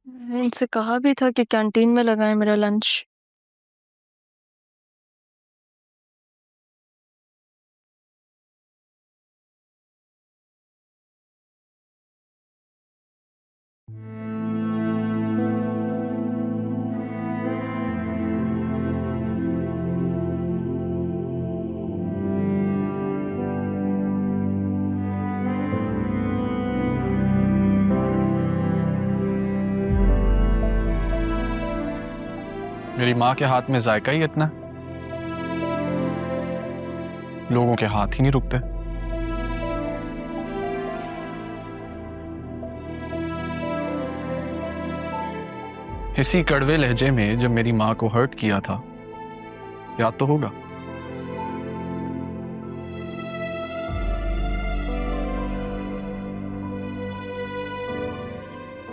इनसे कहा भी था कि कैंटीन में लगाएं मेरा लंच। मेरी माँ के हाथ में जायका ही इतना, लोगों के हाथ ही नहीं रुकते। इसी कड़वे लहजे में जब मेरी माँ को हर्ट किया था, याद तो होगा।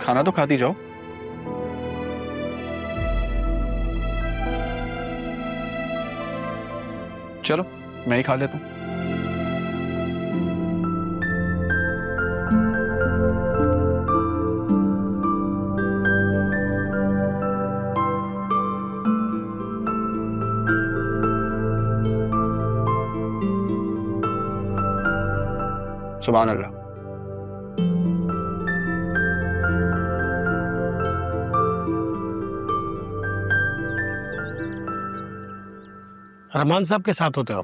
खाना तो खाती जाओ। चलो मैं ही खा लेता हूँ। सुभान अल्लाह। रहमान साहब के साथ होते हो?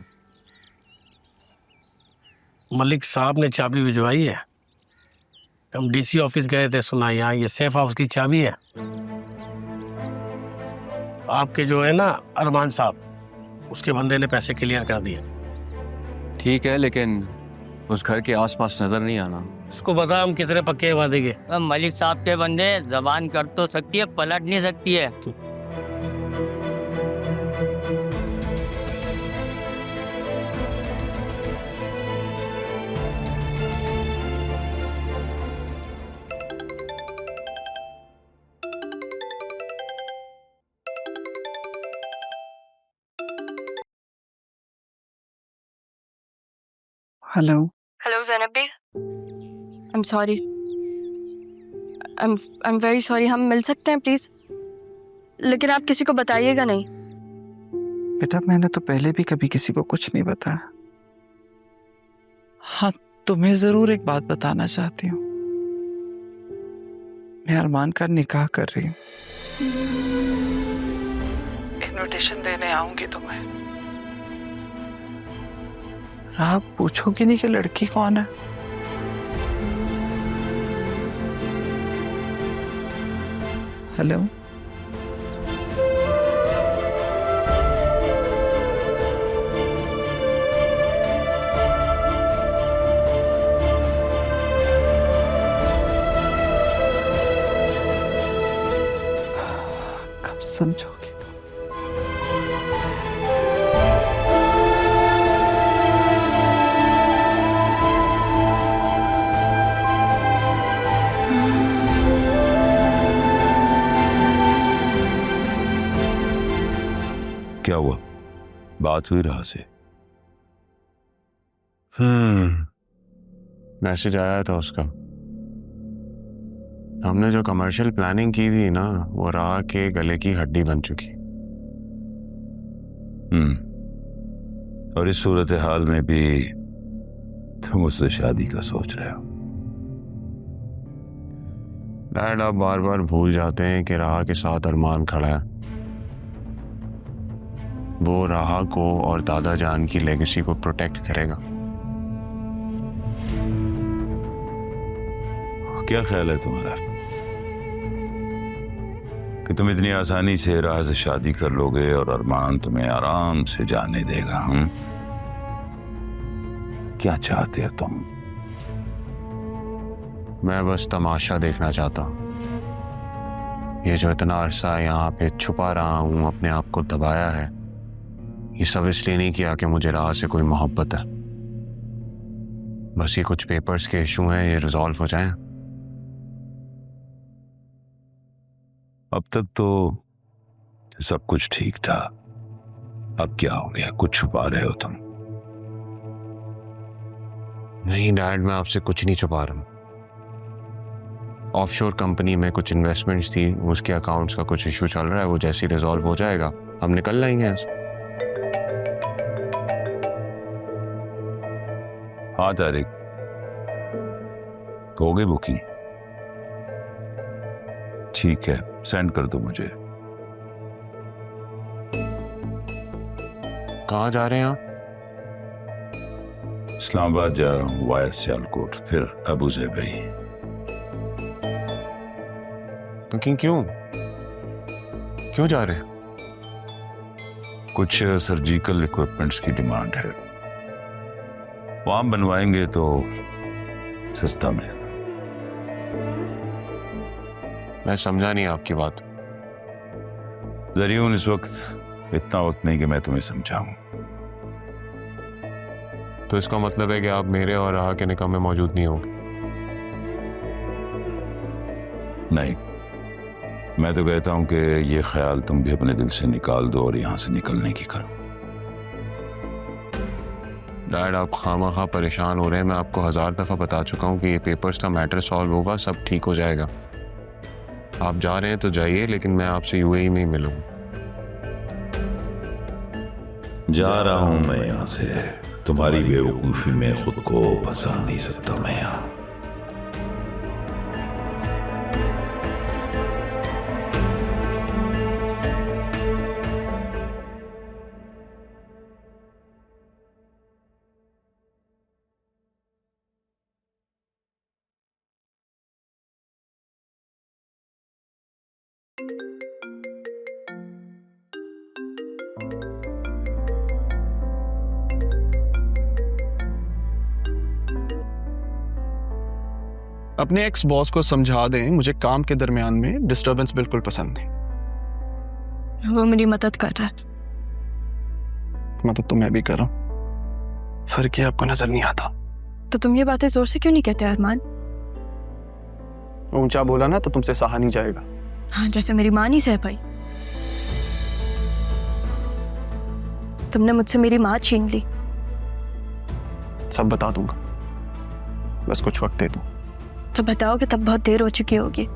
मलिक साहब ने चाबी भिजवाई है। हम डीसी ऑफिस गए थे, सुना यहाँ ये सेफ हाउस की चाबी है। आपके जो है ना अरमान साहब, उसके बंदे ने पैसे क्लियर कर दिए। ठीक है, लेकिन उस घर के आसपास नजर नहीं आना। उसको बता हम कितने पक्के वादे के। मलिक साहब के बंदे जबान कर तो सकती है, पलट नहीं सकती है। हेलो। हेलो ज़ैनब बी, I am sorry, I am very sorry. हम मिल सकते हैं प्लीज, लेकिन आप किसी को बताइएगा नहीं। बेटा मैंने तो पहले भी कभी किसी को कुछ नहीं बताया। हाँ, तुम्हें जरूर एक बात बताना चाहती हूँ। मैं अरमान का निकाह कर रही हूँ। इनविटेशन देने आऊंगी तुम्हें। आप पूछोगी नहीं कि लड़की कौन है? हेलो। कब समझोगी? क्या हुआ? बात हुई राह से? मैसेज आया था उसका। हमने जो कमर्शियल प्लानिंग की थी ना, वो राह के गले की हड्डी बन चुकी। और इस सूरत हाल में भी तुम उससे शादी का सोच रहे हो? डैड, आप बार बार भूल जाते हैं कि राह के साथ अरमान खड़ा है। वो राह को और दादा जान की लेगेसी को प्रोटेक्ट करेगा। क्या ख्याल है तुम्हारा कि तुम इतनी आसानी से राह से शादी कर लोगे और अरमान तुम्हें आराम से जाने देगा? हम क्या चाहते हो तुम? मैं बस तमाशा देखना चाहता हूं। ये जो इतना अरसा यहाँ पे छुपा रहा हूं, अपने आप को दबाया है, ये सब इसलिए नहीं किया कि मुझे राह से कोई मोहब्बत है। बस ये कुछ पेपर्स के इशू हैं, ये रिजॉल्व हो जाएं। अब तक तो सब कुछ ठीक था, अब क्या हो गया? कुछ छुपा रहे हो तुम? नहीं डैड, मैं आपसे कुछ नहीं छुपा रहा हूं। ऑफशोर कंपनी में कुछ इन्वेस्टमेंट्स थी, उसके अकाउंट्स का कुछ इशू चल रहा है, वो जैसे ही रिजॉल्व हो जाएगा हम निकल लेंगे ऐसे। हाँ तारिक, हो गई बुकिंग? ठीक है, सेंड कर दो मुझे। कहाँ जा रहे हैं आप? इस्लामाबाद जा रहा हूँ वाया सियालकोट, फिर अबू ज़ेबी। बुकिंग क्यों क्यों जा रहे हैं? कुछ सर्जिकल इक्विपमेंट्स की डिमांड है, वहां बनवाएंगे तो सस्ता मिलेगा। मैं समझा नहीं आपकी बात। ज़रियून, इस वक्त इतना वक्त नहीं कि मैं तुम्हें समझाऊं। तो इसका मतलब है कि आप मेरे और राह के निकाह में मौजूद नहीं होंगे? नहीं, मैं तो कहता हूं कि ये ख्याल तुम भी अपने दिल से निकाल दो और यहां से निकलने की करो। डैड, आप खामखा परेशान हो रहे हैं। मैं आपको 1000 दफ़ा बता चुका हूँ कि ये पेपर्स का मैटर सॉल्व होगा, सब ठीक हो जाएगा। आप जा रहे हैं तो जाइए, लेकिन मैं आपसे यूएई में ही मिलूंगा। जा रहा हूं मैं यहां से, तुम्हारी बेवकूफी में खुद को फंसा नहीं सकता मैं यहां। अपने एक्स बॉस को समझा दें, मुझे काम के दरमियान में डिस्टरबेंस बिल्कुल पसंद नहीं। वो मेरी मदद कर रहा है। मदद तो मैं भी कर रहा हूँ, फर्क ये आपको नजर नहीं आता। तो तुम ये बातें जोर से क्यों नहीं कहते अरमान? ऊंचा बोला ना तो तुमसे सहा नहीं जाएगा। हाँ, जैसे मेरी माँ नहीं सह पाई। तुमने मुझसे मेरी माँ छीन ली। सब बता दूंगा, बस कुछ वक्त दे दो। तो बताओगे तब बहुत देर हो चुकी होगी।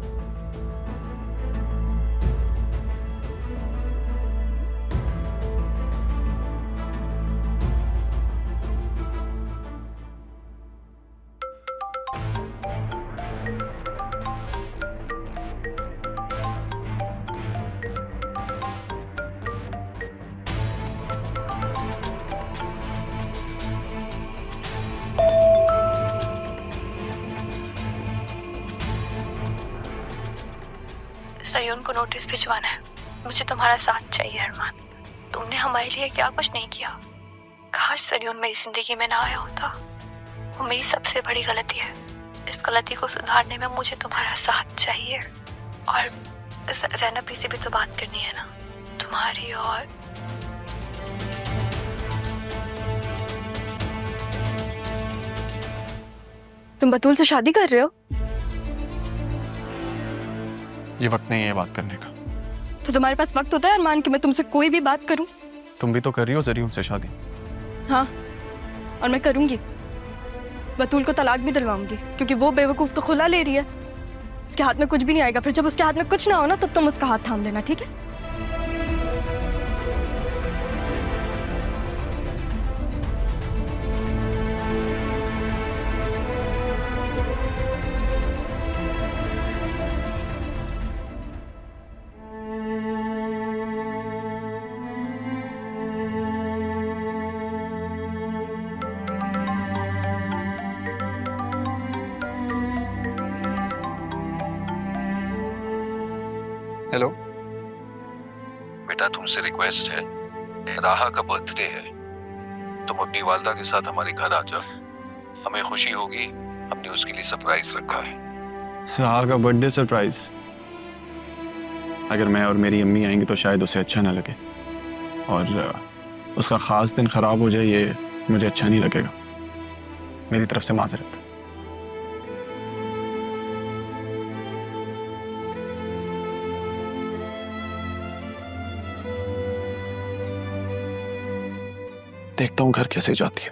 सयून को नोटिस भिजवाना है। मुझे तुम्हारा साथ चाहिए अरमान। तुमने हमारे लिए क्या कुछ नहीं किया। काश सयून मेरी जिंदगी में ना आया होता। वो मेरी सबसे बड़ी गलती है। इस गलती को सुधारने में मुझे तुम्हारा साथ चाहिए। और ज़ैनब से भी तो बात करनी है ना, तुम्हारी। और तुम बतूल से शादी कर रहे हो? ये वक्त नहीं है बात करने का। तो तुम्हारे पास वक्त होता है अरमान कि मैं तुमसे कोई भी बात करूं? तुम भी तो कर रही हो ज़रियून से शादी। हाँ, और मैं करूंगी। बतूल को तलाक भी दिलवाऊंगी, क्योंकि वो बेवकूफ तो खुला ले रही है। उसके हाथ में कुछ भी नहीं आएगा। फिर जब उसके हाथ में कुछ ना हो ना, तब तुम उसका हाथ थाम लेना, ठीक है? हेलो बेटा, तुमसे रिक्वेस्ट है, राहा का बर्थडे है, तुम अपनी वालदा के साथ हमारे घर आ जाओ। हमें खुशी होगी, हमने उसके लिए सरप्राइज रखा है। राहा का बर्थडे सरप्राइज? अगर मैं और मेरी अम्मी आएंगे तो शायद उसे अच्छा ना लगे, और उसका खास दिन खराब हो जाए ये मुझे अच्छा नहीं लगेगा। मेरी तरफ से माजरत। देखता हूँ घर कैसे जाती है।